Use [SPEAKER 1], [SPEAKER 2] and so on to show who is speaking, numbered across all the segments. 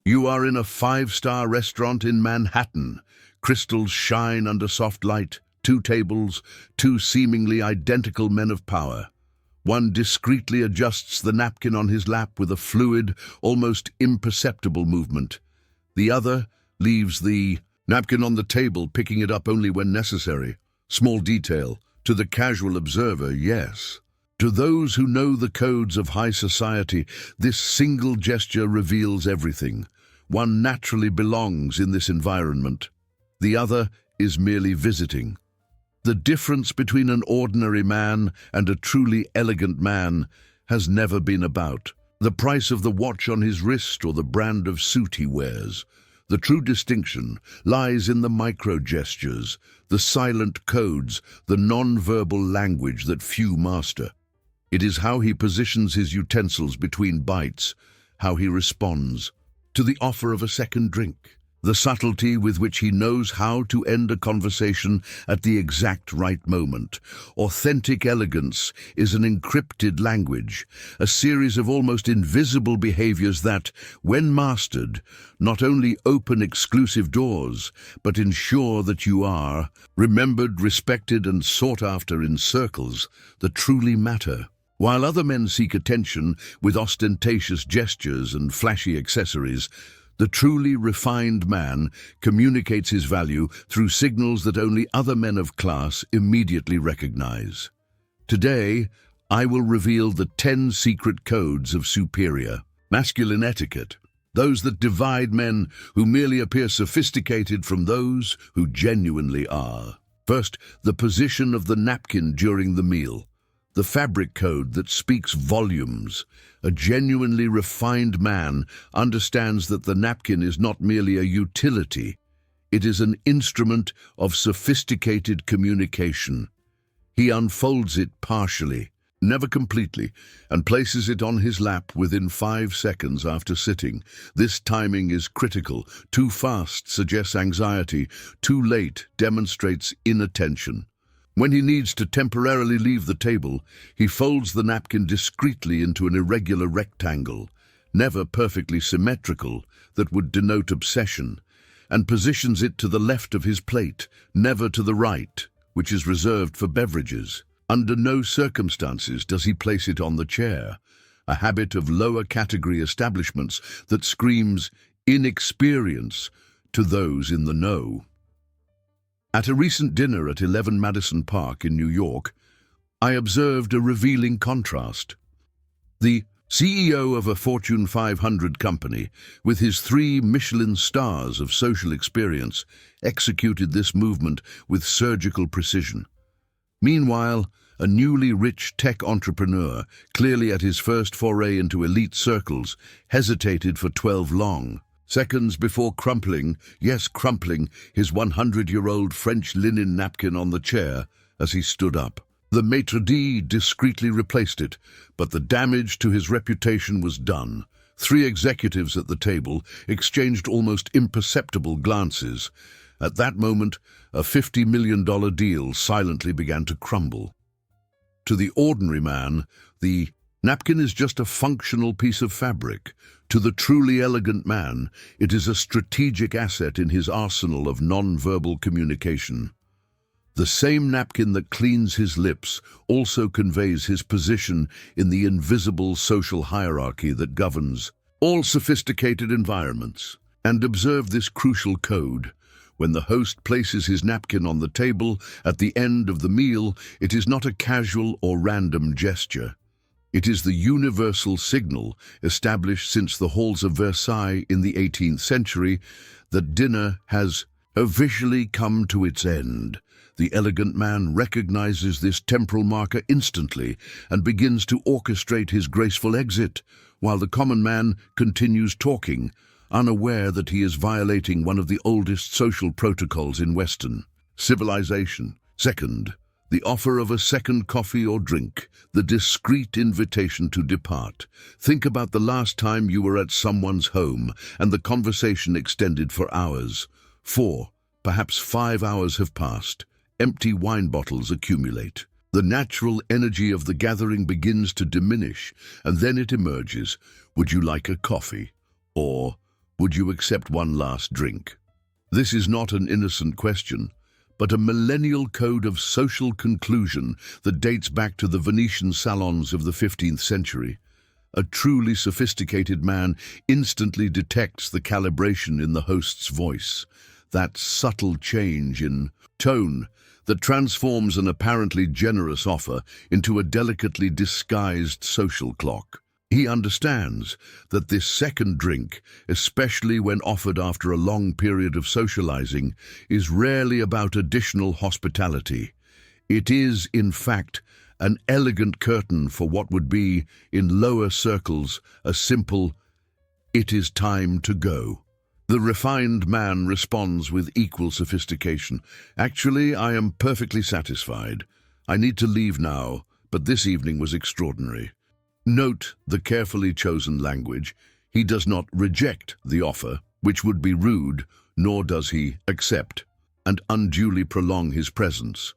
[SPEAKER 1] You are in a five-star restaurant in Manhattan. Crystals shine under soft light. Two tables, two seemingly identical men of power. One discreetly adjusts the napkin on his lap with a fluid, almost imperceptible movement. The other leaves the napkin on the table, picking it up only when necessary. Small detail. To the casual observer, yes. To those who know the codes of high society, this single gesture reveals everything. One naturally belongs in this environment. The other is merely visiting. The difference between an ordinary man and a truly elegant man has never been about the price of the watch on his wrist or the brand of suit he wears. The true distinction lies in the micro-gestures, the silent codes, the non-verbal language that few master. It is how he positions his utensils between bites, how he responds to the offer of a second drink, the subtlety with which he knows how to end a conversation at the exact right moment. Authentic elegance is an encrypted language, a series of almost invisible behaviors that, when mastered, not only open exclusive doors, but ensure that you are remembered, respected, and sought after in circles that truly matter. While other men seek attention with ostentatious gestures and flashy accessories, the truly refined man communicates his value through signals that only other men of class immediately recognize. Today, I will reveal the 10 secret codes of superior masculine etiquette, those that divide men who merely appear sophisticated from those who genuinely are. First, the position of the napkin during the meal. The fabric code that speaks volumes. A genuinely refined man understands that the napkin is not merely a utility. It is an instrument of sophisticated communication. He unfolds it partially, never completely, and places it on his lap within 5 seconds after sitting. This timing is critical. Too fast suggests anxiety. Too late demonstrates inattention. When he needs to temporarily leave the table, he folds the napkin discreetly into an irregular rectangle, never perfectly symmetrical, that would denote obsession, and positions it to the left of his plate, never to the right, which is reserved for beverages. Under no circumstances does he place it on the chair, a habit of lower category establishments that screams inexperience to those in the know. At a recent dinner at 11 Madison Park in New York, I observed a revealing contrast. The CEO of a Fortune 500 company, with his 3 Michelin stars of social experience, executed this movement with surgical precision. Meanwhile, a newly rich tech entrepreneur, clearly at his first foray into elite circles, hesitated for 12 long seconds before crumpling his 100-year-old French linen napkin on the chair as he stood up. The maitre d' discreetly replaced it, but the damage to his reputation was done. 3 executives at the table exchanged almost imperceptible glances. At that moment, a $50 million deal silently began to crumble. To the ordinary man, the napkin is just a functional piece of fabric. To the truly elegant man, it is a strategic asset in his arsenal of non-verbal communication. The same napkin that cleans his lips also conveys his position in the invisible social hierarchy that governs all sophisticated environments. And observe this crucial code. When the host places his napkin on the table at the end of the meal, it is not a casual or random gesture. It is the universal signal established since the halls of Versailles in the 18th century that dinner has officially come to its end. The elegant man recognizes this temporal marker instantly and begins to orchestrate his graceful exit, while the common man continues talking, unaware that he is violating one of the oldest social protocols in Western civilization. Second, the offer of a second coffee or drink, the discreet invitation to depart. Think about the last time you were at someone's home and the conversation extended for hours. 4, perhaps 5 hours have passed. Empty wine bottles accumulate. The natural energy of the gathering begins to diminish, and then it emerges. Would you like a coffee? Or, Would you accept one last drink? This is not an innocent question, but a millennial code of social conclusion that dates back to the Venetian salons of the 15th century. A truly sophisticated man instantly detects the calibration in the host's voice, that subtle change in tone that transforms an apparently generous offer into a delicately disguised social clock. He understands that this second drink, especially when offered after a long period of socializing, is rarely about additional hospitality. It is, in fact, an elegant curtain for what would be, in lower circles, a simple, "It is time to go." The refined man responds with equal sophistication. "Actually, I am perfectly satisfied. I need to leave now, but this evening was extraordinary." Note the carefully chosen language. He does not reject the offer, which would be rude, nor does he accept and unduly prolong his presence.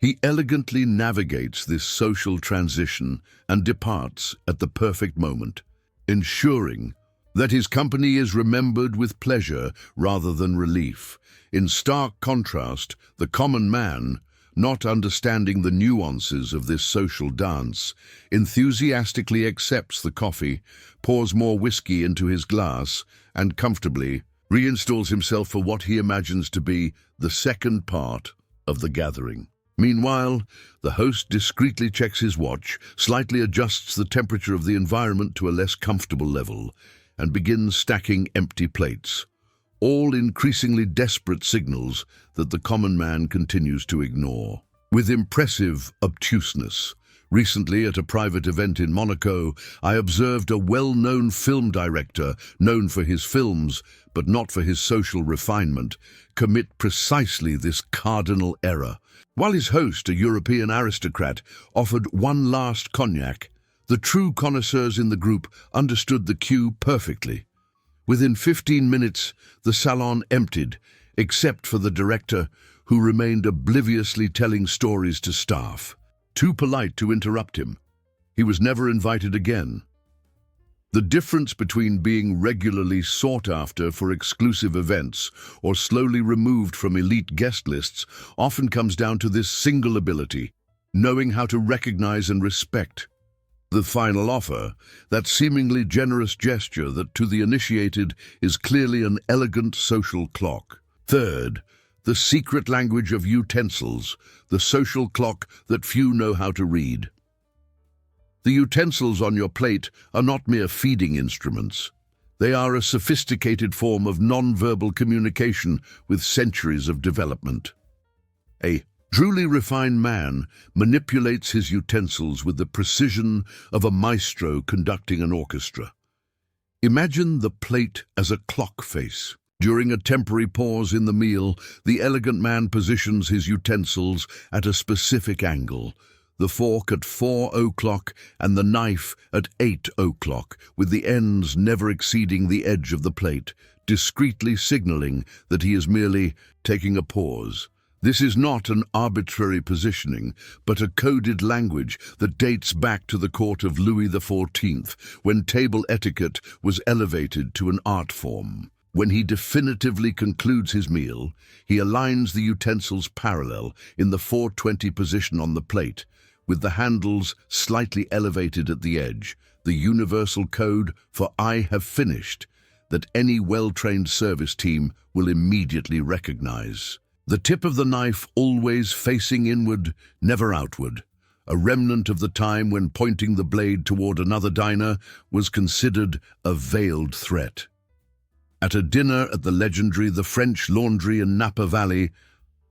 [SPEAKER 1] He elegantly navigates this social transition and departs at the perfect moment, ensuring that his company is remembered with pleasure rather than relief. In stark contrast, the common man, not understanding the nuances of this social dance, enthusiastically accepts the coffee, pours more whiskey into his glass, and comfortably reinstalls himself for what he imagines to be the second part of the gathering. Meanwhile, the host discreetly checks his watch, slightly adjusts the temperature of the environment to a less comfortable level, and begins stacking empty plates, all increasingly desperate signals that the common man continues to ignore. With impressive obtuseness, recently at a private event in Monaco, I observed a well-known film director, known for his films but not for his social refinement, commit precisely this cardinal error. While his host, a European aristocrat, offered one last cognac, the true connoisseurs in the group understood the cue perfectly. Within 15 minutes, the salon emptied, except for the director, who remained obliviously telling stories to staff, too polite to interrupt him. He was never invited again. The difference between being regularly sought after for exclusive events or slowly removed from elite guest lists often comes down to this single ability, knowing how to recognize and respect the final offer, that seemingly generous gesture that to the initiated is clearly an elegant social clock. Third, the secret language of utensils, the social clock that few know how to read. The utensils on your plate are not mere feeding instruments. They are a sophisticated form of non-verbal communication with centuries of development. A truly refined man manipulates his utensils with the precision of a maestro conducting an orchestra. Imagine the plate as a clock face. During a temporary pause in the meal, the elegant man positions his utensils at a specific angle, the fork at 4 o'clock and the knife at 8 o'clock, with the ends never exceeding the edge of the plate, discreetly signaling that he is merely taking a pause. This is not an arbitrary positioning, but a coded language that dates back to the court of Louis XIV, when table etiquette was elevated to an art form. When he definitively concludes his meal, he aligns the utensils parallel in the 420 position on the plate, with the handles slightly elevated at the edge, the universal code for "I have finished" that any well-trained service team will immediately recognize. The tip of the knife always facing inward, never outward, a remnant of the time when pointing the blade toward another diner was considered a veiled threat. At a dinner at the legendary The French Laundry in Napa Valley,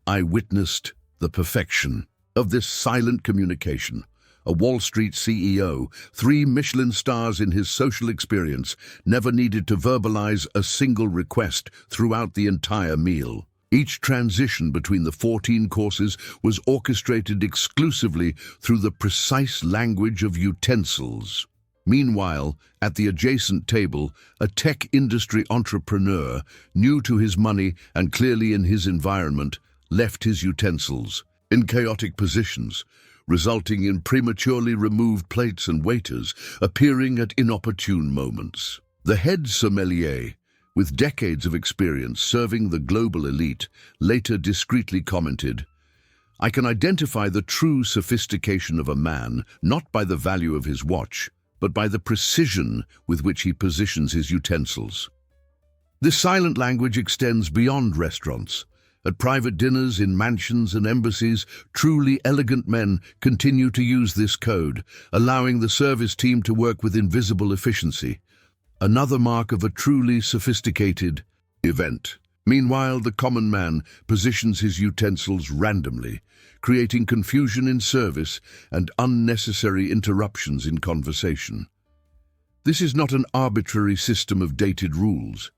[SPEAKER 1] I witnessed the perfection of this silent communication. A Wall Street CEO, 3 Michelin stars in his social experience, never needed to verbalize a single request throughout the entire meal. Each transition between the 14 courses was orchestrated exclusively through the precise language of utensils. Meanwhile, at the adjacent table, a tech industry entrepreneur, new to his money and clearly in his environment, left his utensils in chaotic positions, resulting in prematurely removed plates and waiters appearing at inopportune moments. The head sommelier, with decades of experience serving the global elite, later discreetly commented, "I can identify the true sophistication of a man not by the value of his watch, but by the precision with which he positions his utensils." This silent language extends beyond restaurants. At private dinners, in mansions and embassies, truly elegant men continue to use this code, allowing the service team to work with invisible efficiency. Another mark of a truly sophisticated event. Meanwhile, the common man positions his utensils randomly, creating confusion in service and unnecessary interruptions in conversation. This is not an arbitrary system of dated rules.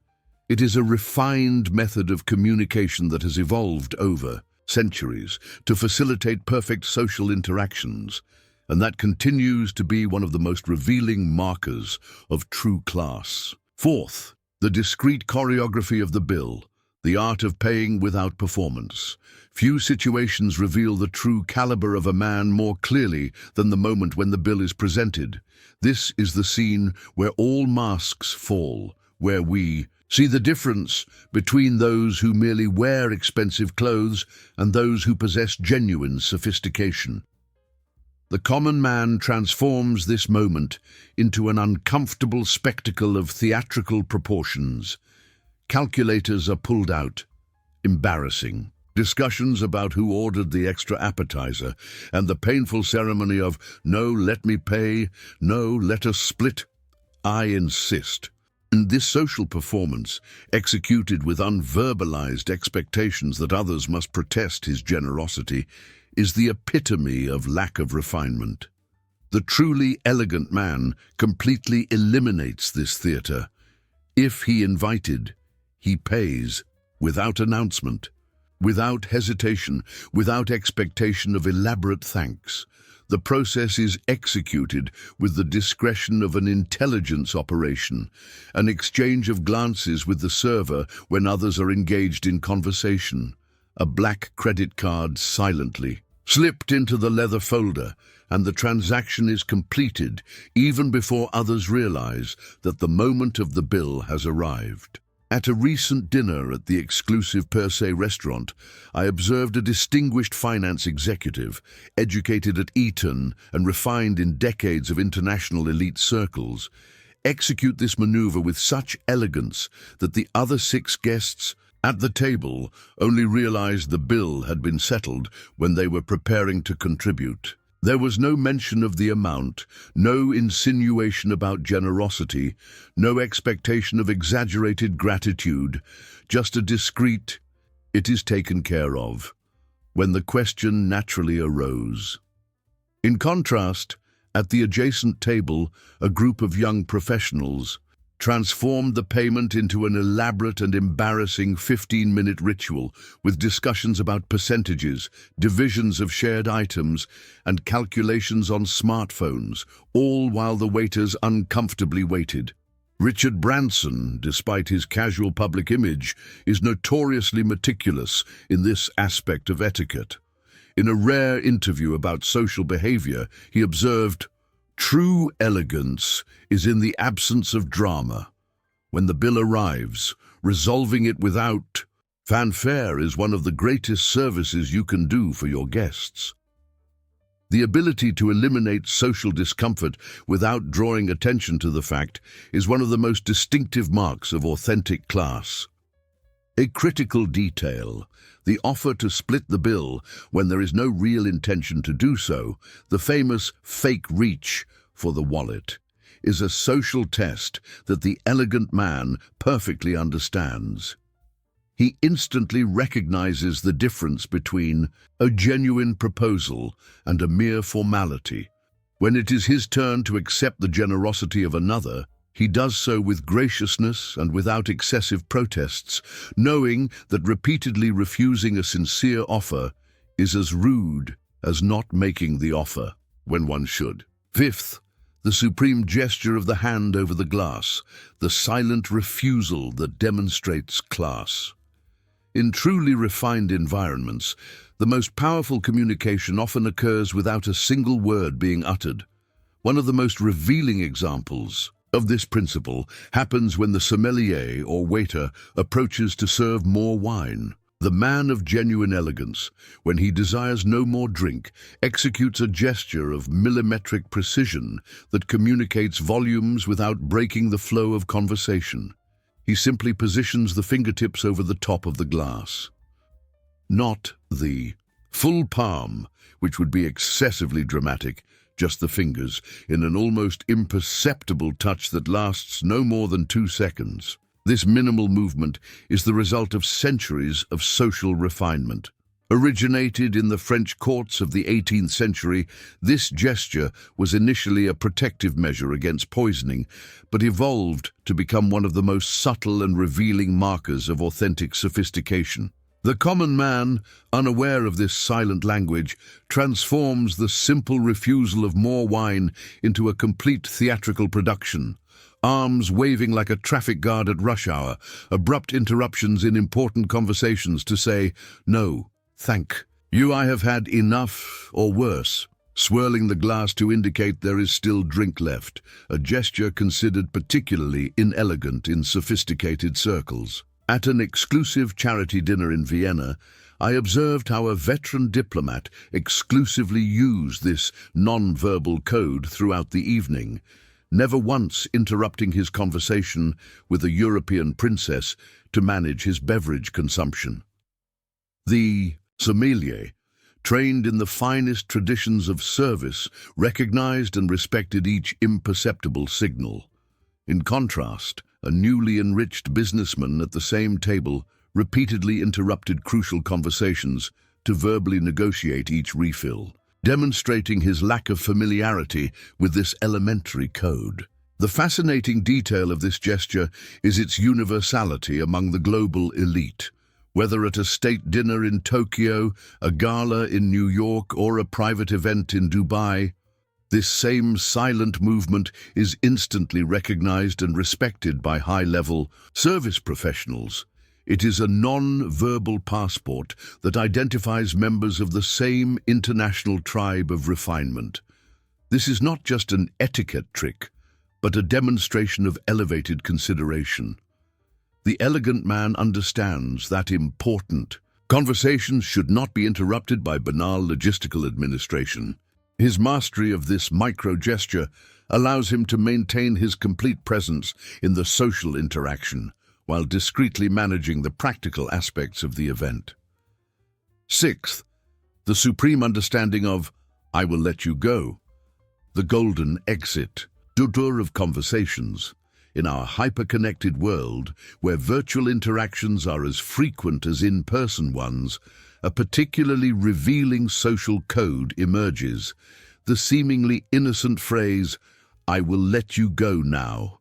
[SPEAKER 1] It is a refined method of communication that has evolved over centuries to facilitate perfect social interactions, and that continues to be one of the most revealing markers of true class. Fourth, the discreet choreography of the bill, the art of paying without performance. Few situations reveal the true caliber of a man more clearly than the moment when the bill is presented. This is the scene where all masks fall, where we see the difference between those who merely wear expensive clothes and those who possess genuine sophistication. The common man transforms this moment into an uncomfortable spectacle of theatrical proportions. Calculators are pulled out. Embarrassing. Discussions about who ordered the extra appetizer and the painful ceremony of, "No, let me pay, no, let us split, I insist." And this social performance, executed with unverbalized expectations that others must protest his generosity, is the epitome of lack of refinement. The truly elegant man completely eliminates this theater. If he invited, he pays without announcement, without hesitation, without expectation of elaborate thanks. The process is executed with the discretion of an intelligence operation, an exchange of glances with the server when others are engaged in conversation, a black credit card silently slipped into the leather folder, and the transaction is completed even before others realize that the moment of the bill has arrived. At a recent dinner at the exclusive Per Se restaurant, I observed a distinguished finance executive, educated at Eton and refined in decades of international elite circles, execute this maneuver with such elegance that the other 6 guests at the table only realized the bill had been settled when they were preparing to contribute. There was no mention of the amount, no insinuation about generosity, no expectation of exaggerated gratitude, just a discreet, "It is taken care of," when the question naturally arose. In contrast, at the adjacent table, a group of young professionals transformed the payment into an elaborate and embarrassing 15-minute ritual with discussions about percentages, divisions of shared items, and calculations on smartphones, all while the waiters uncomfortably waited. Richard Branson, despite his casual public image, is notoriously meticulous in this aspect of etiquette. In a rare interview about social behavior, he observed, "True elegance is in the absence of drama. When the bill arrives, resolving it without fanfare is one of the greatest services you can do for your guests." The ability to eliminate social discomfort without drawing attention to the fact is one of the most distinctive marks of authentic class. A critical detail, the offer to split the bill when there is no real intention to do so, the famous fake reach for the wallet, is a social test that the elegant man perfectly understands. He instantly recognizes the difference between a genuine proposal and a mere formality. When it is his turn to accept the generosity of another, he does so with graciousness and without excessive protests, knowing that repeatedly refusing a sincere offer is as rude as not making the offer when one should. Fifth, the supreme gesture of the hand over the glass, the silent refusal that demonstrates class. In truly refined environments, the most powerful communication often occurs without a single word being uttered. One of the most revealing examples of this principle happens when the sommelier or waiter approaches to serve more wine. The man of genuine elegance, when he desires no more drink, executes a gesture of millimetric precision that communicates volumes without breaking the flow of conversation. He simply positions the fingertips over the top of the glass. Not the full palm, which would be excessively dramatic, just the fingers, in an almost imperceptible touch that lasts no more than 2 seconds. This minimal movement is the result of centuries of social refinement. Originated in the French courts of the 18th century, this gesture was initially a protective measure against poisoning, but evolved to become one of the most subtle and revealing markers of authentic sophistication. The common man, unaware of this silent language, transforms the simple refusal of more wine into a complete theatrical production. Arms waving like a traffic guard at rush hour, abrupt interruptions in important conversations to say, "No, thank you, I have had enough," or worse, swirling the glass to indicate there is still drink left, a gesture considered particularly inelegant in sophisticated circles. At an exclusive charity dinner in Vienna, I observed how a veteran diplomat exclusively used this non-verbal code throughout the evening, never once interrupting his conversation with a European princess to manage his beverage consumption. The sommelier, trained in the finest traditions of service, recognized and respected each imperceptible signal. In contrast, a newly enriched businessman at the same table repeatedly interrupted crucial conversations to verbally negotiate each refill, demonstrating his lack of familiarity with this elementary code. The fascinating detail of this gesture is its universality among the global elite. Whether at a state dinner in Tokyo, a gala in New York, or a private event in Dubai, this same silent movement is instantly recognized and respected by high-level service professionals. It is a non-verbal passport that identifies members of the same international tribe of refinement. This is not just an etiquette trick, but a demonstration of elevated consideration. The elegant man understands that important conversations should not be interrupted by banal logistical administration. His mastery of this micro-gesture allows him to maintain his complete presence in the social interaction, while discreetly managing the practical aspects of the event. Sixth, the supreme understanding of "I will let you go," the golden exit, douteur of conversations. In our hyper-connected world, where virtual interactions are as frequent as in-person ones, a particularly revealing social code emerges. The seemingly innocent phrase, "I will let you go now,"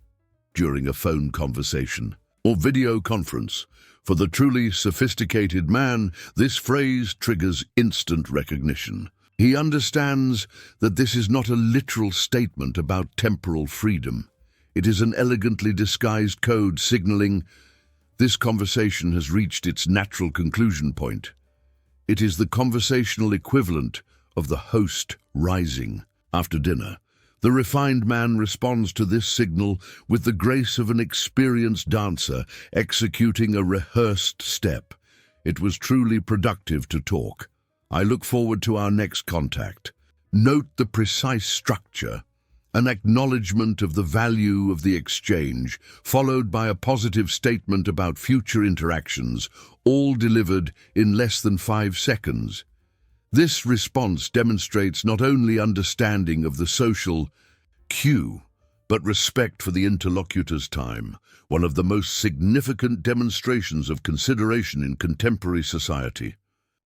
[SPEAKER 1] during a phone conversation or video conference. For the truly sophisticated man, this phrase triggers instant recognition. He understands that this is not a literal statement about temporal freedom. It is an elegantly disguised code signaling this conversation has reached its natural conclusion point. It is the conversational equivalent of the host rising after dinner. The refined man responds to this signal with the grace of an experienced dancer executing a rehearsed step. It was truly productive to talk. I look forward to our next contact. Note the precise structure, an acknowledgement of the value of the exchange, followed by a positive statement about future interactions, all delivered in less than 5 seconds. This response demonstrates not only understanding of the social cue, but respect for the interlocutor's time, one of the most significant demonstrations of consideration in contemporary society.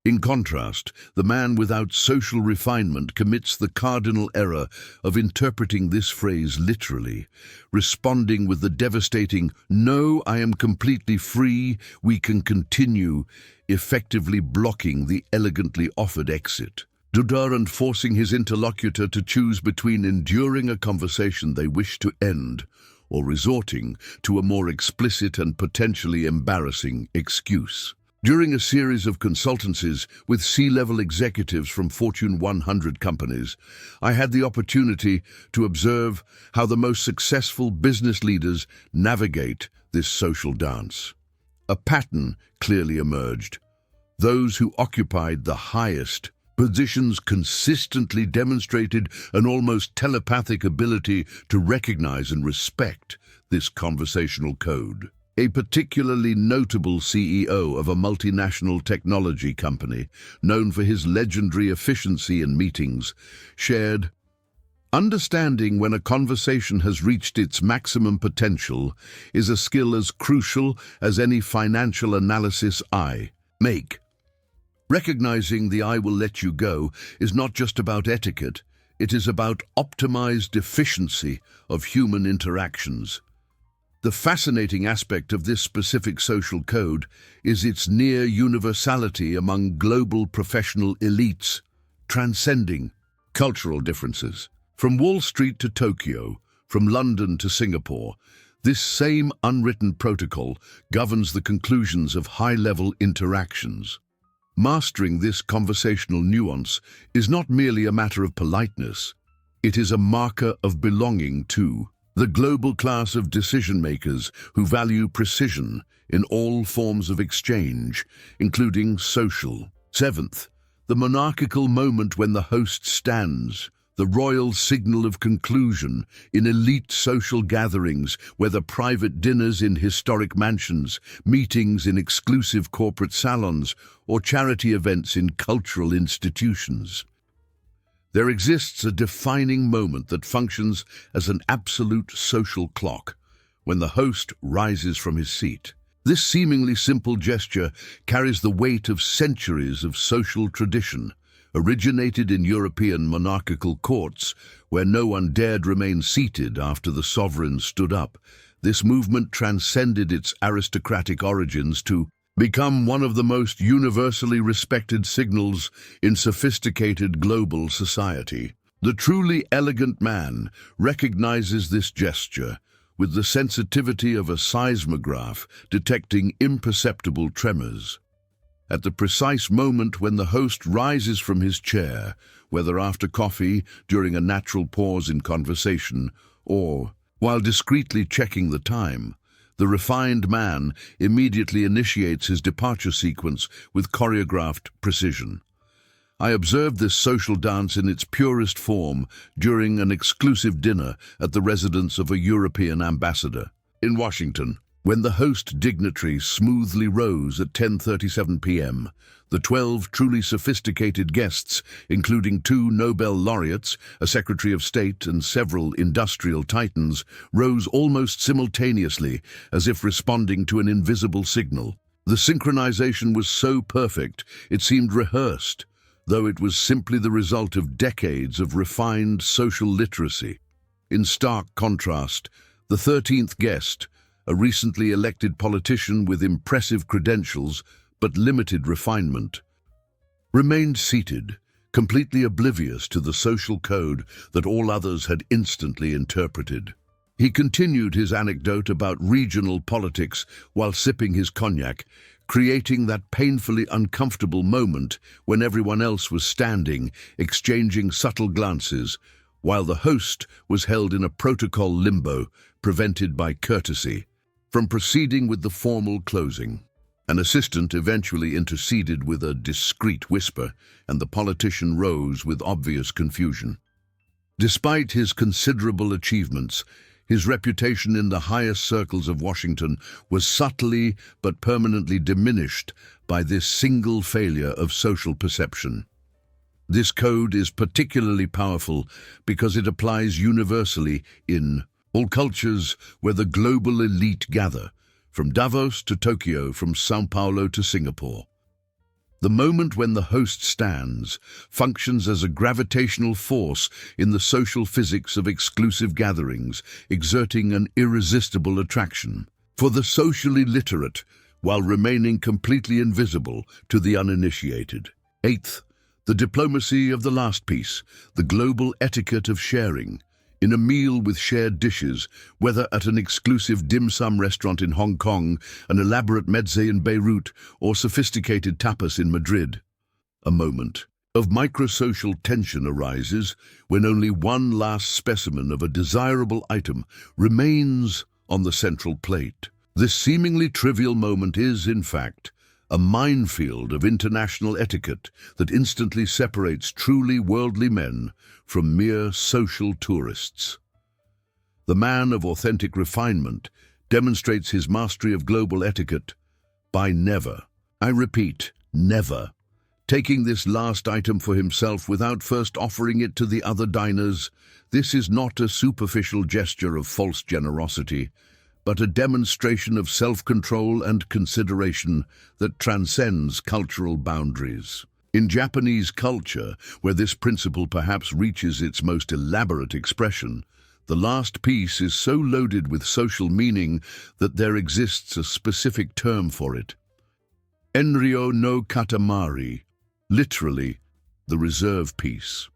[SPEAKER 1] In contrast, the man without social refinement commits the cardinal error of interpreting this phrase literally, responding with the devastating, "No, I am completely free, we can continue," effectively blocking the elegantly offered exit. Dudar forcing his interlocutor to choose between enduring a conversation they wish to end or resorting to a more explicit and potentially embarrassing excuse. During a series of consultancies with C-level executives from Fortune 100 companies, I had the opportunity to observe how the most successful business leaders navigate this social dance. A pattern clearly emerged. Those who occupied the highest positions consistently demonstrated an almost telepathic ability to recognize and respect this conversational code. A particularly notable CEO of a multinational technology company, known for his legendary efficiency in meetings, shared, "Understanding when a conversation has reached its maximum potential is a skill as crucial as any financial analysis I make. Recognizing the I will let you go is not just about etiquette, it is about optimized efficiency of human interactions." The fascinating aspect of this specific social code is its near universality among global professional elites, transcending cultural differences. From Wall Street to Tokyo, from London to Singapore, this same unwritten protocol governs the conclusions of high-level interactions. Mastering this conversational nuance is not merely a matter of politeness, it is a marker of belonging to the global class of decision-makers who value precision in all forms of exchange, including social. Seventh, the monarchical moment when the host stands, the royal signal of conclusion in elite social gatherings, whether private dinners in historic mansions, meetings in exclusive corporate salons, or charity events in cultural institutions. There exists a defining moment that functions as an absolute social clock, when the host rises from his seat. This seemingly simple gesture carries the weight of centuries of social tradition, originated in European monarchical courts, where no one dared remain seated after the sovereign stood up. This movement transcended its aristocratic origins to become one of the most universally respected signals in sophisticated global society. The truly elegant man recognizes this gesture with the sensitivity of a seismograph detecting imperceptible tremors. At the precise moment when the host rises from his chair, whether after coffee, during a natural pause in conversation, or while discreetly checking the time, the refined man immediately initiates his departure sequence with choreographed precision. I observed this social dance in its purest form during an exclusive dinner at the residence of a European ambassador in Washington. When the host dignitary smoothly rose at 10:37 p.m., the 12 truly sophisticated guests, including 2 Nobel laureates, a Secretary of State, and several industrial titans, rose almost simultaneously, as if responding to an invisible signal. The synchronization was so perfect, it seemed rehearsed, though it was simply the result of decades of refined social literacy. In stark contrast, the 13th guest, a recently elected politician with impressive credentials but limited refinement, remained seated, completely oblivious to the social code that all others had instantly interpreted. He continued his anecdote about regional politics while sipping his cognac, creating that painfully uncomfortable moment when everyone else was standing, exchanging subtle glances, while the host was held in a protocol limbo, prevented by courtesy from proceeding with the formal closing. An assistant eventually interceded with a discreet whisper, and the politician rose with obvious confusion. Despite his considerable achievements, his reputation in the highest circles of Washington was subtly but permanently diminished by this single failure of social perception. This code is particularly powerful because it applies universally in all cultures where the global elite gather, from Davos to Tokyo, from São Paulo to Singapore. The moment when the host stands functions as a gravitational force in the social physics of exclusive gatherings, exerting an irresistible attraction for the socially literate while remaining completely invisible to the uninitiated. Eighth, the diplomacy of the last piece, the global etiquette of sharing. In a meal with shared dishes, whether at an exclusive dim sum restaurant in Hong Kong, an elaborate mezze in Beirut, or sophisticated tapas in Madrid. A moment of microsocial tension arises when only one last specimen of a desirable item remains on the central plate. This seemingly trivial moment is, in fact, a minefield of international etiquette that instantly separates truly worldly men from mere social tourists. The man of authentic refinement demonstrates his mastery of global etiquette by never, I repeat, never, taking this last item for himself without first offering it to the other diners. This is not a superficial gesture of false generosity, but a demonstration of self-control and consideration that transcends cultural boundaries. In Japanese culture, where this principle perhaps reaches its most elaborate expression, the last piece is so loaded with social meaning that there exists a specific term for it. Enryo no katamari, literally, the reserve piece.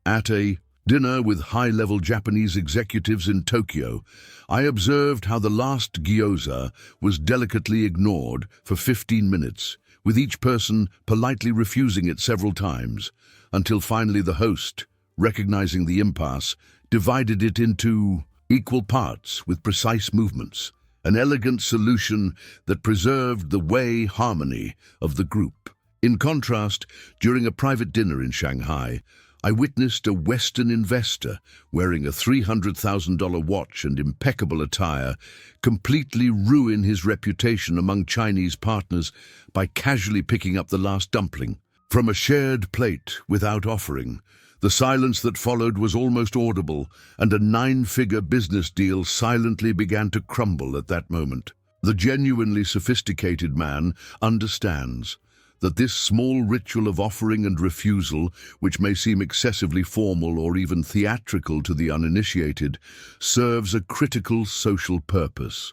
[SPEAKER 1] At a dinner with high-level Japanese executives in Tokyo, I observed how the last gyoza was delicately ignored for 15 minutes, with each person politely refusing it several times, until finally the host, recognizing the impasse, divided it into equal parts with precise movements, an elegant solution that preserved the way harmony of the group. In contrast, during a private dinner in Shanghai, I witnessed a Western investor wearing a $300,000 watch and impeccable attire completely ruin his reputation among Chinese partners by casually picking up the last dumpling from a shared plate without offering. The silence that followed was almost audible, and a 9-figure business deal silently began to crumble at that moment. The genuinely sophisticated man understands that this small ritual of offering and refusal, which may seem excessively formal or even theatrical to the uninitiated, serves a critical social purpose.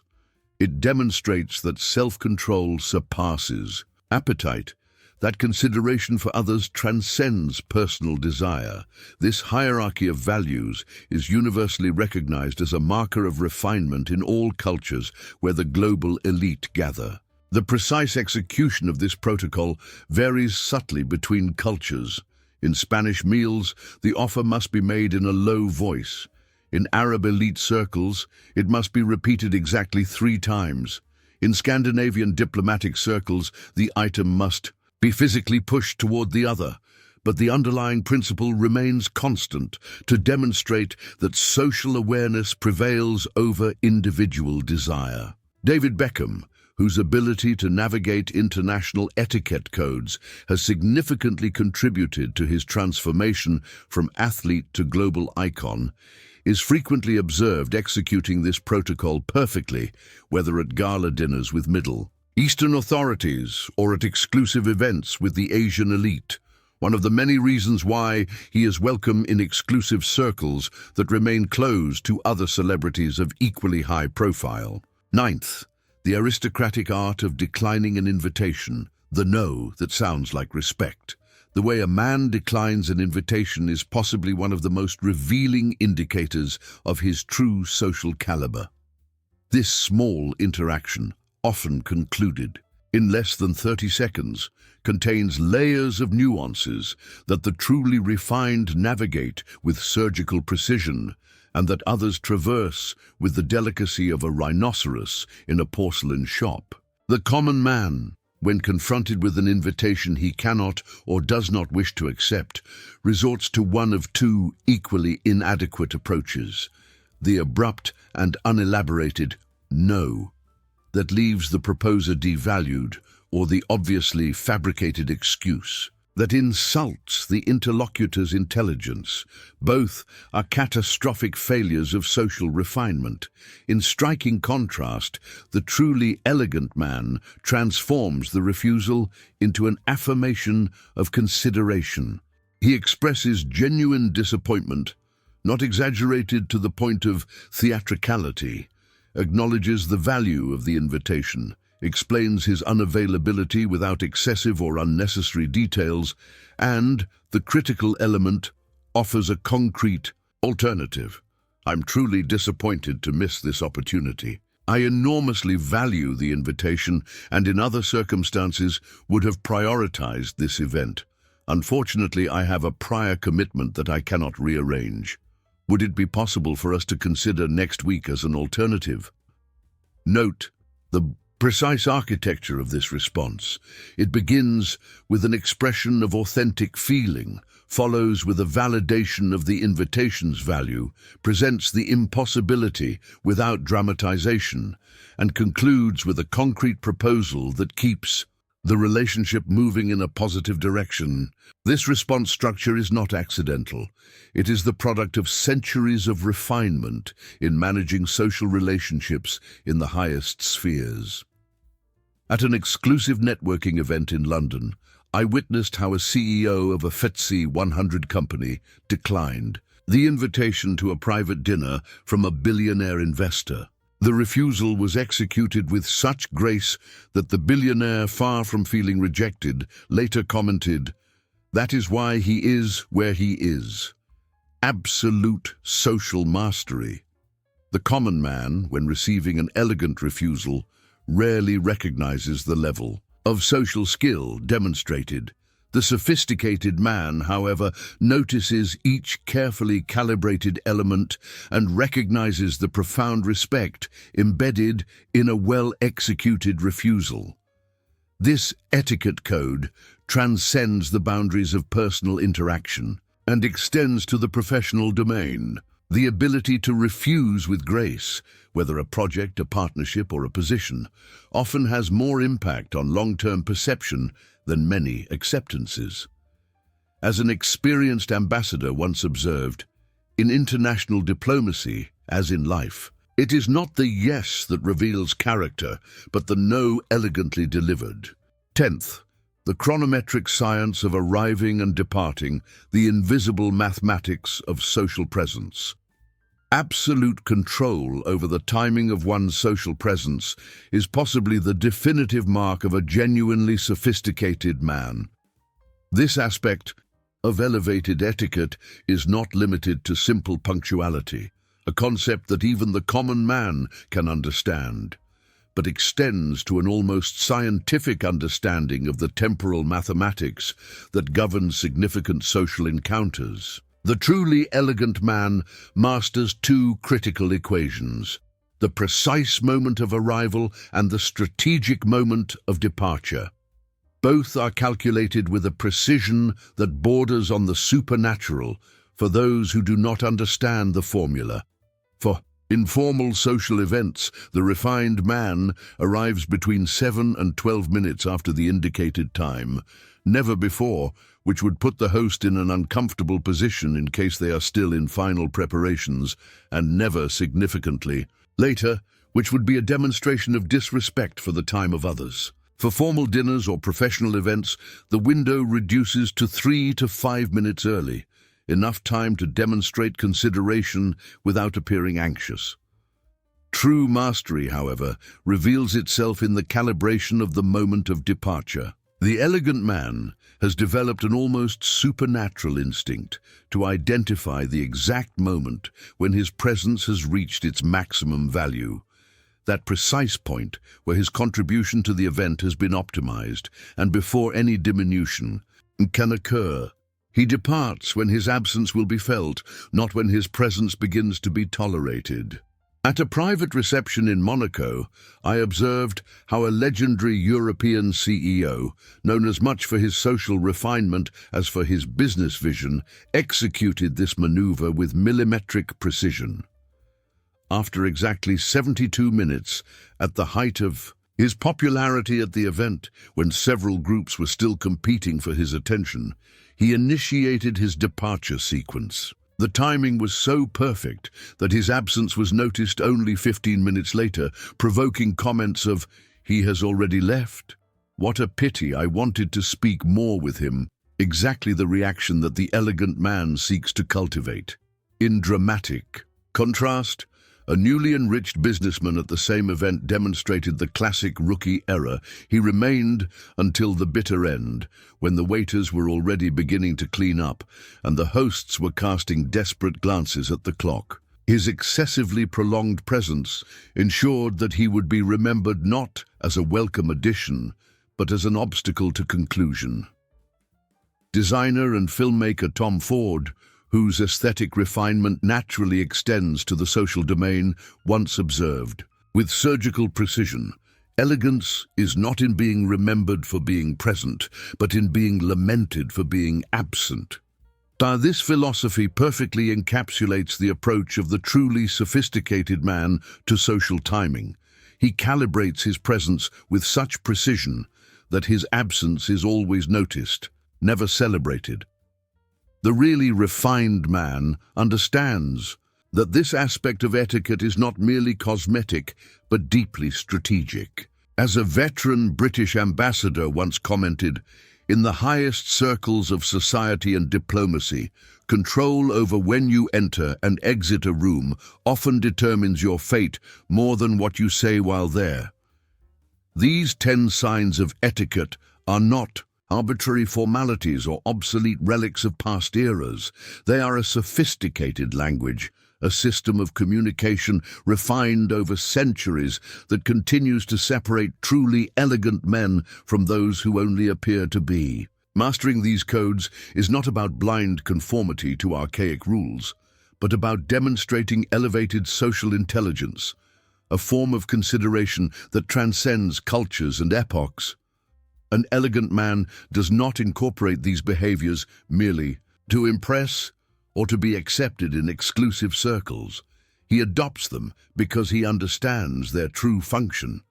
[SPEAKER 1] It demonstrates that self-control surpasses appetite, that consideration for others transcends personal desire. This hierarchy of values is universally recognized as a marker of refinement in all cultures where the global elite gather. The precise execution of this protocol varies subtly between cultures. In Spanish meals, the offer must be made in a low voice. In Arab elite circles, it must be repeated exactly 3 times. In Scandinavian diplomatic circles, the item must be physically pushed toward the other, but the underlying principle remains constant to demonstrate that social awareness prevails over individual desire. David Beckham, whose ability to navigate international etiquette codes has significantly contributed to his transformation from athlete to global icon, is frequently observed executing this protocol perfectly, whether at gala dinners with Middle Eastern authorities or at exclusive events with the Asian elite, one of the many reasons why he is welcome in exclusive circles that remain closed to other celebrities of equally high profile. Ninth, the aristocratic art of declining an invitation, the no that sounds like respect. The way a man declines an invitation is possibly one of the most revealing indicators of his true social caliber. This small interaction, often concluded in less than 30 seconds, contains layers of nuances that the truly refined navigate with surgical precision, and that others traverse with the delicacy of a rhinoceros in a porcelain shop. The common man, when confronted with an invitation he cannot or does not wish to accept, resorts to one of 2 equally inadequate approaches: the abrupt and unelaborated no that leaves the proposer devalued, or the obviously fabricated excuse that insults the interlocutor's intelligence. Both are catastrophic failures of social refinement. In striking contrast, the truly elegant man transforms the refusal into an affirmation of consideration. He expresses genuine disappointment, not exaggerated to the point of theatricality, acknowledges the value of the invitation, explains his unavailability without excessive or unnecessary details, and, the critical element, offers a concrete, Alternative. I'm truly disappointed to miss this opportunity. I enormously value the invitation and in other circumstances would have prioritized this event. Unfortunately, I have a prior commitment that I cannot rearrange. Would it be possible for us to consider next week as an alternative? Note the precise architecture of this response. It begins with an expression of authentic feeling, follows with a validation of the invitation's value, presents the impossibility without dramatization, and concludes with a concrete proposal that keeps the relationship moving in a positive direction. This response structure is not accidental. It is the product of centuries of refinement in managing social relationships in the highest spheres. At an exclusive networking event in London, I witnessed how a CEO of a FTSE 100 company declined the invitation to a private dinner from a billionaire investor. The refusal was executed with such grace that the billionaire, far from feeling rejected, later commented, "That is why he is where he is." Absolute social mastery. The common man, when receiving an elegant refusal, rarely recognizes the level of social skill demonstrated. The sophisticated man, however, notices each carefully calibrated element and recognizes the profound respect embedded in a well-executed refusal. This etiquette code transcends the boundaries of personal interaction and extends to the professional domain. The ability to refuse with grace, whether a project, a partnership, or a position, often has more impact on long-term perception than many acceptances. As an experienced ambassador once observed, in international diplomacy, as in life, it is not the yes that reveals character, but the no elegantly delivered. 10th, the chronometric science of arriving and departing, the invisible mathematics of social presence. Absolute control over the timing of one's social presence is possibly the definitive mark of a genuinely sophisticated man. This aspect of elevated etiquette is not limited to simple punctuality, a concept that even the common man can understand, but extends to an almost scientific understanding of the temporal mathematics that govern significant social encounters. The truly elegant man masters two critical equations: the precise moment of arrival and the strategic moment of departure. Both are calculated with a precision that borders on the supernatural for those who do not understand the formula. For informal social events, the refined man arrives between 7 and 12 minutes after the indicated time, never before, which would put the host in an uncomfortable position in case they are still in final preparations, and never significantly later, which would be a demonstration of disrespect for the time of others. For formal dinners or professional events, the window reduces to 3 to 5 minutes early, enough time to demonstrate consideration without appearing anxious. True mastery, however, reveals itself in the calibration of the moment of departure. The elegant man has developed an almost supernatural instinct to identify the exact moment when his presence has reached its maximum value, that precise point where his contribution to the event has been optimized and before any diminution can occur. He departs when his absence will be felt, not when his presence begins to be tolerated. At a private reception in Monaco, I observed how a legendary European CEO, known as much for his social refinement as for his business vision, executed this maneuver with millimetric precision. After exactly 72 minutes, at the height of his popularity at the event, when several groups were still competing for his attention, he initiated his departure sequence. The timing was so perfect that his absence was noticed only 15 minutes later, provoking comments of, "He has already left? What a pity, I wanted to speak more with him." Exactly the reaction that the elegant man seeks to cultivate. In dramatic contrast, A newly enriched businessman at the same event demonstrated the classic rookie error. He remained until the bitter end, when the waiters were already beginning to clean up and the hosts were casting desperate glances at the clock. His excessively prolonged presence ensured that he would be remembered not as a welcome addition, but as an obstacle to conclusion. Designer and filmmaker Tom Ford, whose aesthetic refinement naturally extends to the social domain, once observed, with surgical precision, "Elegance is not in being remembered for being present, but in being lamented for being absent." This philosophy perfectly encapsulates the approach of the truly sophisticated man to social timing. He calibrates his presence with such precision that his absence is always noticed, never celebrated. The really refined man understands that this aspect of etiquette is not merely cosmetic, but deeply strategic. As a veteran British ambassador once commented, "In the highest circles of society and diplomacy, control over when you enter and exit a room often determines your fate more than what you say while there." These 10 signs of etiquette are not arbitrary formalities or obsolete relics of past eras. They are a sophisticated language, a system of communication refined over centuries that continues to separate truly elegant men from those who only appear to be. Mastering these codes is not about blind conformity to archaic rules, but about demonstrating elevated social intelligence, a form of consideration that transcends cultures and epochs. An elegant man does not incorporate these behaviors merely to impress or to be accepted in exclusive circles. He adopts them because he understands their true function: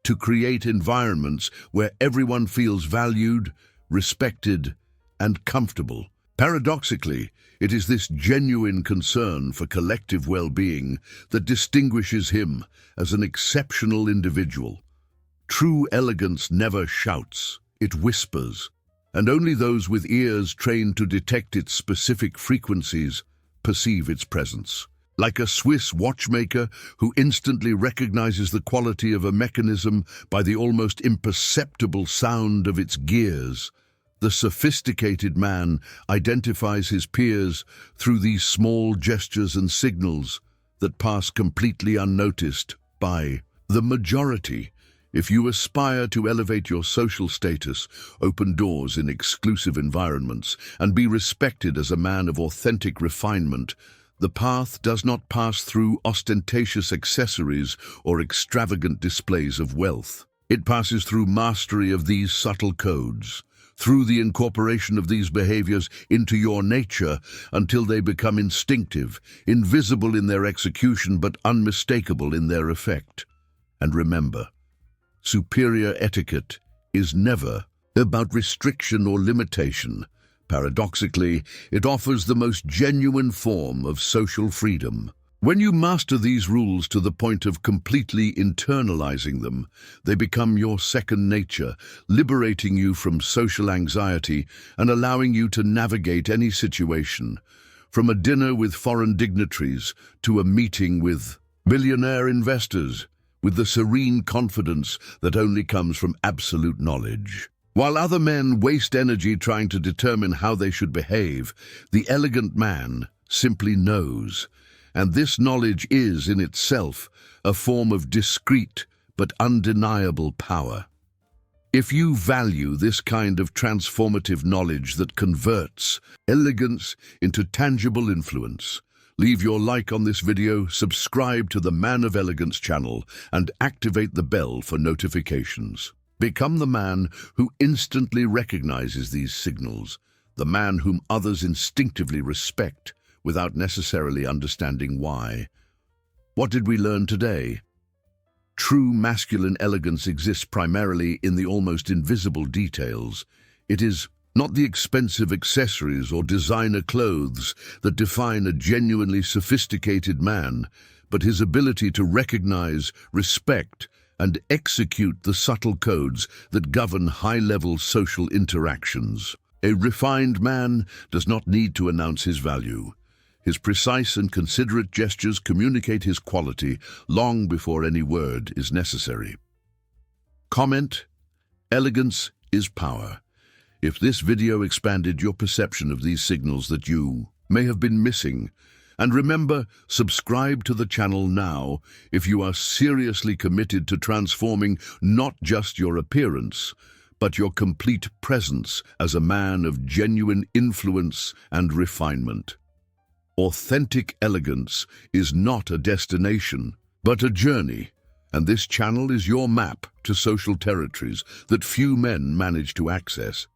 [SPEAKER 1] to create environments where everyone feels valued, respected, and comfortable. Paradoxically, it is this genuine concern for collective well-being that distinguishes him as an exceptional individual. True elegance never shouts, it whispers, and only those with ears trained to detect its specific frequencies perceive its presence. Like a Swiss watchmaker who instantly recognizes the quality of a mechanism by the almost imperceptible sound of its gears, the sophisticated man identifies his peers through these small gestures and signals that pass completely unnoticed by the majority. If you aspire to elevate your social status, open doors in exclusive environments, and be respected as a man of authentic refinement, the path does not pass through ostentatious accessories or extravagant displays of wealth. It passes through mastery of these subtle codes, through the incorporation of these behaviors into your nature until they become instinctive, invisible in their execution but unmistakable in their effect. And remember, superior etiquette is never about restriction or limitation. Paradoxically, it offers the most genuine form of social freedom. When you master these rules to the point of completely internalizing them, they become your second nature, liberating you from social anxiety and allowing you to navigate any situation, from a dinner with foreign dignitaries to a meeting with billionaire investors, with the serene confidence that only comes from absolute knowledge. While other men waste energy trying to determine how they should behave, the elegant man simply knows, and this knowledge is, in itself, a form of discreet but undeniable power. If you value this kind of transformative knowledge that converts elegance into tangible influence, leave your like on this video, subscribe to the Man of Elegance channel, and activate the bell for notifications. Become the man who instantly recognizes these signals, the man whom others instinctively respect without necessarily understanding why. What did we learn today? True masculine elegance exists primarily in the almost invisible details. It is not the expensive accessories or designer clothes that define a genuinely sophisticated man, but his ability to recognize, respect, and execute the subtle codes that govern high-level social interactions. A refined man does not need to announce his value. His precise and considerate gestures communicate his quality long before any word is necessary. Comment: Elegance is power. If this video expanded your perception of these signals that you may have been missing, and remember, subscribe to the channel now if you are seriously committed to transforming not just your appearance, but your complete presence as a man of genuine influence and refinement. Authentic elegance is not a destination, but a journey, and this channel is your map to social territories that few men manage to access.